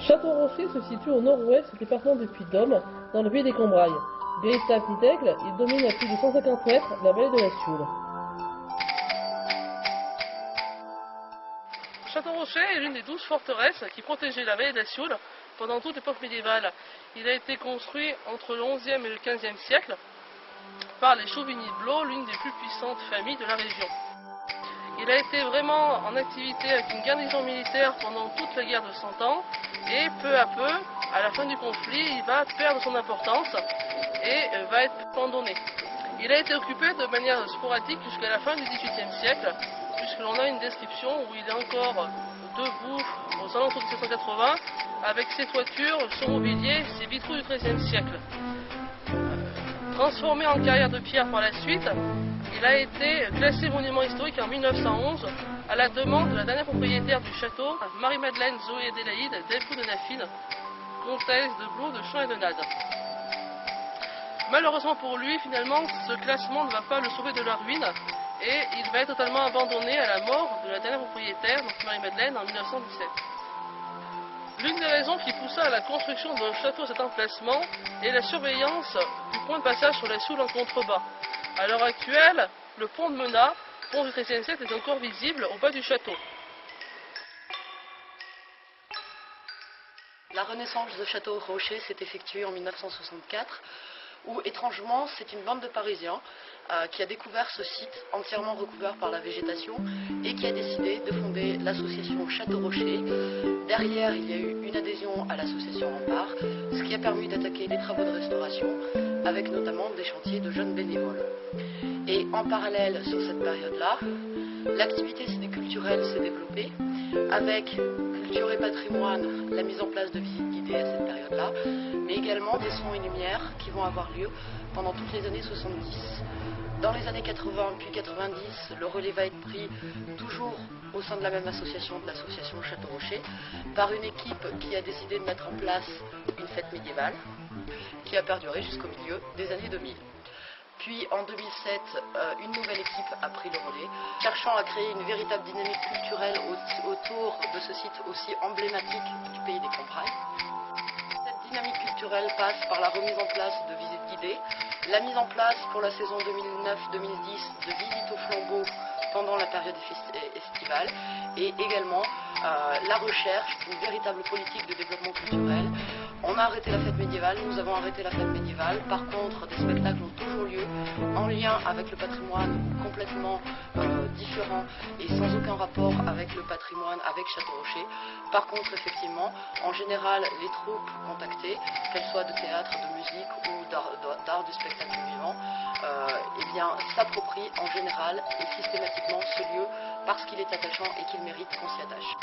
Château-Rocher se situe au nord-ouest du département du Puy-de-Dôme, dans le pays des Combrailles. Véritable nid d'aigle, il domine à plus de 150 mètres la vallée de la Sioule. Château-Rocher est l'une des 12 forteresses qui protégeaient la vallée de la Sioule pendant toute l'époque médiévale. Il a été construit entre le XIe et le XVe siècle par les Chauvigny-de-Blot, l'une des plus puissantes familles de la région. Il a été vraiment en activité avec une garnison militaire pendant toute la guerre de 100 ans et peu à peu, à la fin du conflit, il va perdre son importance et va être abandonné. Il a été occupé de manière sporadique jusqu'à la fin du XVIIIe siècle, puisque l'on a une description où il est encore debout aux alentours de 1780 avec ses toitures, son mobilier, ses vitraux du XIIIe siècle. Transformé en carrière de pierre par la suite, il a été classé monument historique en 1911 à la demande de la dernière propriétaire du château, Marie-Madeleine Zoé Adélaïde Delcourt de Nafine, comtesse de Blot, de Champ et de Nade. Malheureusement pour lui, finalement, ce classement ne va pas le sauver de la ruine et il va être totalement abandonné à la mort de la dernière propriétaire, donc Marie-Madeleine, en 1917. L'une des raisons qui poussa à la construction d'un château à cet emplacement est la surveillance du point de passage sur la Sioule en contrebas. À l'heure actuelle, le pont de Menat, pont du XIIIe siècle, est encore visible au bas du château. La renaissance de Château-Rocher s'est effectuée en 1964, où étrangement c'est une bande de Parisiens qui a découvert ce site entièrement recouvert par la végétation et qui a décidé de fonder l'association Château-Rocher. Derrière, il y a eu une adhésion à l'association Rempart, ce qui a permis d'attaquer des travaux de restauration avec notamment des chantiers de jeunes bénévoles. Et en parallèle, sur cette période-là, l'activité culturelle s'est développée avec culture et patrimoine, la mise en place de visites guidées à cette période-là, mais également des sons et lumières qui vont avoir lieu pendant toutes les années 70. Dans les années 80 puis 90, le relais va être pris toujours au sein de la même association, de l'association Château-Rocher, par une équipe qui a décidé de mettre en place une fête médiévale qui a perduré jusqu'au milieu des années 2000. Puis en 2007, une nouvelle équipe a pris le relais, cherchant à créer une véritable dynamique culturelle autour de ce site aussi emblématique du pays des Combrailles. Cette dynamique culturelle passe par la remise en place de visites guidées, la mise en place pour la saison 2009-2010 de visites au flambeau pendant la période estivale et également la recherche d'une véritable politique de développement culturel. On a arrêté la fête médiévale, nous avons arrêté la fête médiévale. Par contre, des spectacles ont toujours lieu en lien avec le patrimoine complètement différent et sans aucun rapport avec le patrimoine, avec Château-Rocher. Par contre, effectivement, en général, les troupes contactées, qu'elles soient de théâtre, de musique ou d'art du spectacle vivant, eh bien, s'approprient en général et systématiquement ce lieu parce qu'il est attachant et qu'il mérite qu'on s'y attache.